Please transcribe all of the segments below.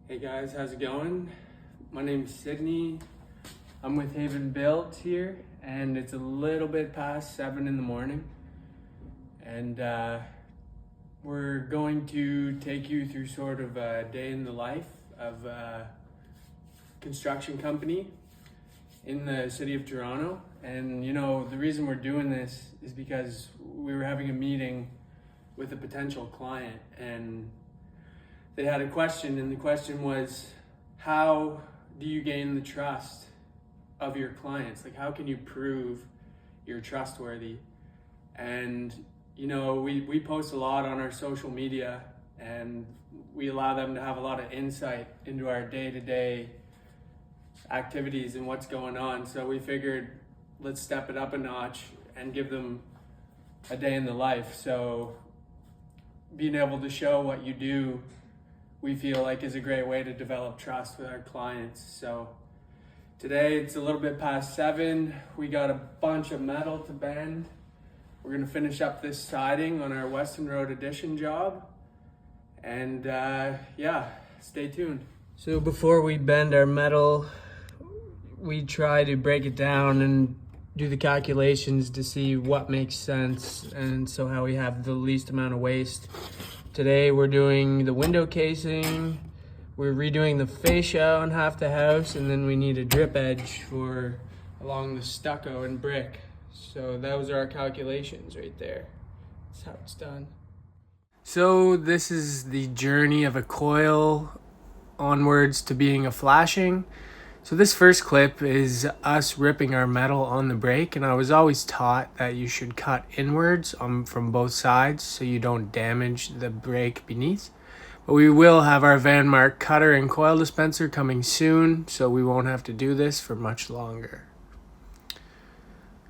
Hey guys, how's it going? My name's Sydney. I'm with Haven Built here, and it's a little bit past 7 in the morning. And we're going to take you through sort of a day in the life of a construction company in the city of Toronto. And you know, the reason we're doing this is because we were having a meeting with a potential client, and they had a question, and the question was, how do you gain the trust of your clients? Like, how can you prove you're trustworthy? And you know, we post a lot on our social media, and we allow them to have a lot of insight into our day-to-day activities and what's going on. So we figured, let's step it up a notch and give them a day in the life. So being able to show what you do, we feel like is a great way to develop trust with our clients. So today it's a little bit past 7. We got a bunch of metal to bend. We're gonna finish up this siding on our Weston Road addition job. And yeah, stay tuned. So before we bend our metal, we try to break it down and do the calculations to see what makes sense, and so how we have the least amount of waste. Today we're doing the window casing, we're redoing the fascia on half the house, and then we need a drip edge for along the stucco and brick. So those are our calculations right there. That's how it's done. So this is the journey of a coil onwards to being a flashing. So this first clip is us ripping our metal on the brake, and I was always taught that you should cut inwards from both sides so you don't damage the brake beneath. But we will have our Van Mark cutter and coil dispenser coming soon, so we won't have to do this for much longer.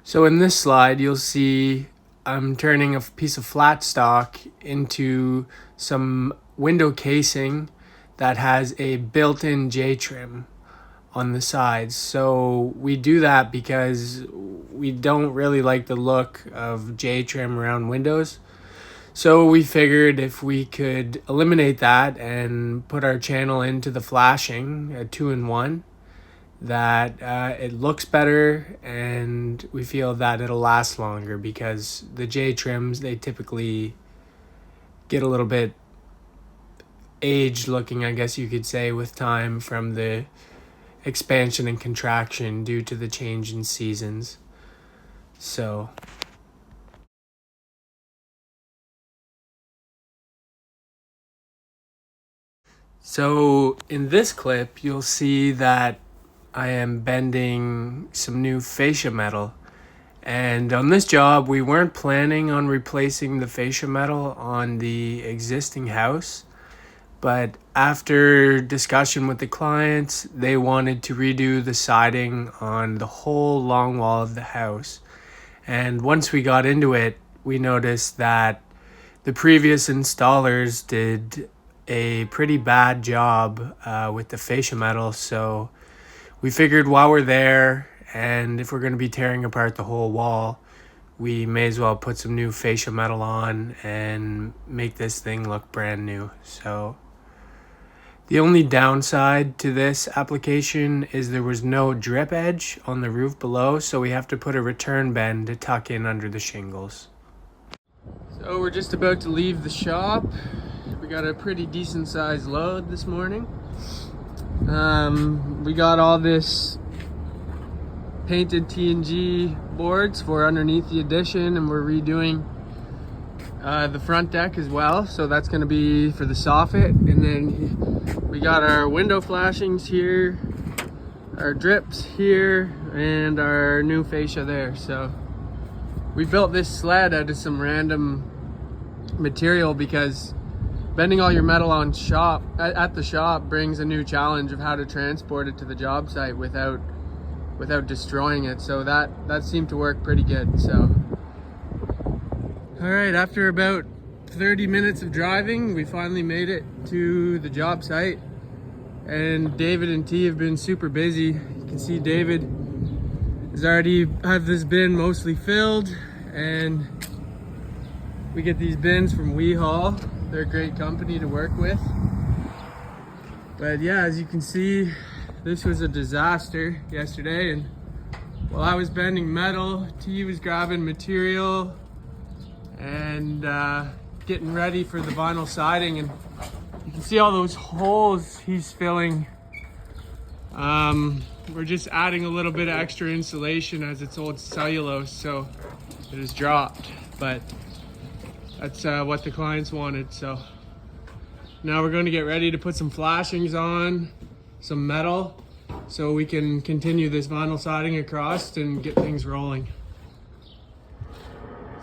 So in this slide, you'll see I'm turning a piece of flat stock into some window casing that has a built-in J-trim on the sides. So we do that because we don't really like the look of J-trim around windows. So we figured if we could eliminate that and put our channel into the flashing, a 2-in-1, that it looks better, and we feel that it'll last longer because the J-trims, they typically get a little bit aged looking, I guess you could say, with time from the expansion and contraction due to the change in seasons. So in this clip, you'll see that I am bending some new fascia metal. And on this job, we weren't planning on replacing the fascia metal on the existing house. But after discussion with the clients, they wanted to redo the siding on the whole long wall of the house. And once we got into it, we noticed that the previous installers did a pretty bad job with the fascia metal. So we figured while we're there, and if we're going to be tearing apart the whole wall, we may as well put some new fascia metal on and make this thing look brand new. So the only downside to this application is there was no drip edge on the roof below, so we have to put a return bend to tuck in under the shingles. So we're just about to leave the shop. We got a pretty decent sized load this morning. We got all this painted T&G boards for underneath the addition, and we're redoing the front deck as well, so that's going to be for the soffit. And then we got our window flashings here, our drips here, and our new fascia there. So we built this sled out of some random material because bending all your metal on at the shop brings a new challenge of how to transport it to the job site without destroying it. So that seemed to work pretty good. So all right, after about 30 minutes of driving, we finally made it to the job site, and David and T have been super busy. You can see David has already have this bin mostly filled, and we get these bins from We Haul. They're a great company to work with. But yeah, as you can see, this was a disaster yesterday, and while I was bending metal, T was grabbing material and getting ready for the vinyl siding, and you can see all those holes he's filling. We're just adding a little bit of extra insulation as it's old cellulose, so it has dropped, but that's what the clients wanted. So now we're going to get ready to put some flashings on, some metal, so we can continue this vinyl siding across and get things rolling.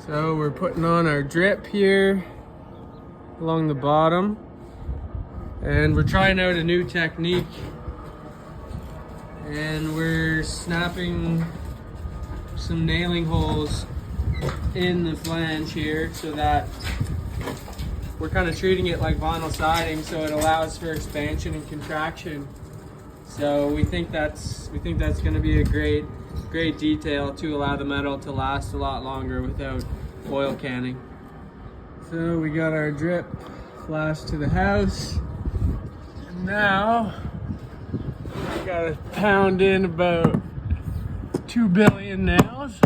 So we're putting on our drip here along the bottom, and we're trying out a new technique, and we're snapping some nailing holes in the flange here so that we're kind of treating it like vinyl siding, so it allows for expansion and contraction. So we think that's going to be a great detail to allow the metal to last a lot longer without oil canning. So we got our drip flashed to the house, and now we gotta pound in about 2 billion nails.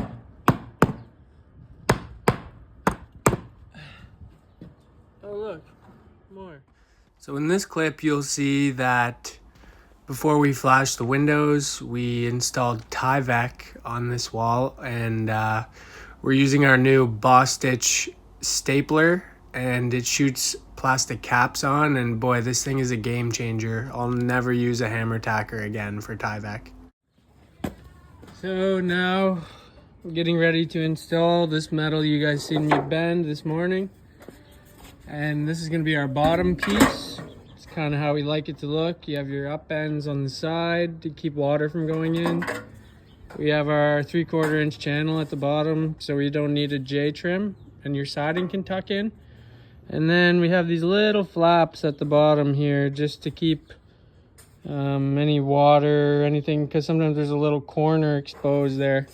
Oh look, more. So in this clip you'll see that before we flashed the windows, we installed Tyvek on this wall, and we're using our new Boss Stitch stapler, and it shoots plastic caps on, and boy, this thing is a game changer. I'll never use a hammer tacker again for Tyvek. So now we're getting ready to install this metal you guys seen me bend this morning, and this is going to be our bottom piece. It's kind of how we like it to look. You have your up ends on the side to keep water from going in. We have our 3/4 inch channel at the bottom, so we don't need a J trim, and your siding can tuck in. And then we have these little flaps at the bottom here just to keep any water or anything, because sometimes there's a little corner exposed there.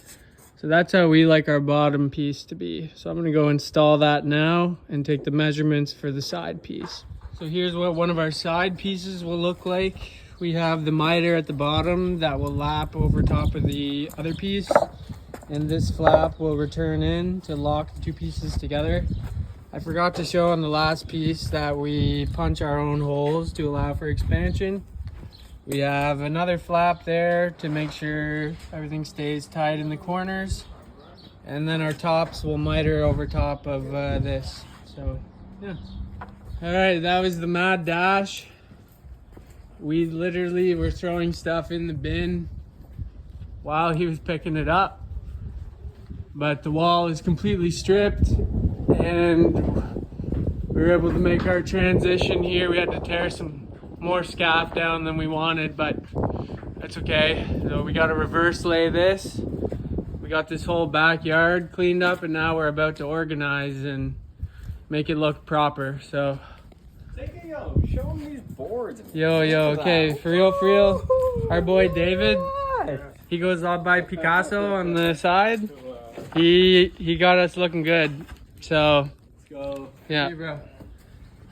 So that's how we like our bottom piece to be. So I'm gonna go install that now and take the measurements for the side piece. So here's what one of our side pieces will look like. We have the miter at the bottom that will lap over top of the other piece, and this flap will return in to lock the two pieces together. I forgot to show on the last piece that we punch our own holes to allow for expansion. We have another flap there to make sure everything stays tight in the corners, and then our tops will miter over top of this. So yeah. All right, that was the mad dash. We literally were throwing stuff in the bin while he was picking it up, but the wall is completely stripped, and we were able to make our transition here. We had to tear some more scaff down than we wanted, but that's okay. So we got to reverse lay this. We got this whole backyard cleaned up, and now we're about to organize and make it look proper. So Yo, show them these boards. Yo, okay, for real, our boy David, he goes on by Picasso on the side. He got us looking good. So let's go. Yeah, hey, bro.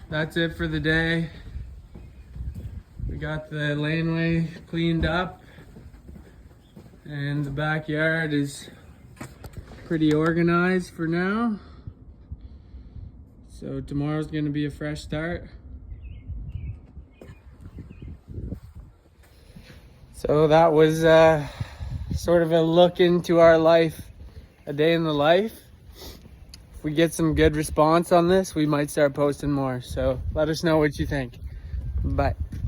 That's it for the day. We got the laneway cleaned up, and the backyard is pretty organized for now. So tomorrow's gonna be a fresh start. So that was sort of a look into our life, a day in the life. If we get some good response on this, we might start posting more. So let us know what you think. Bye.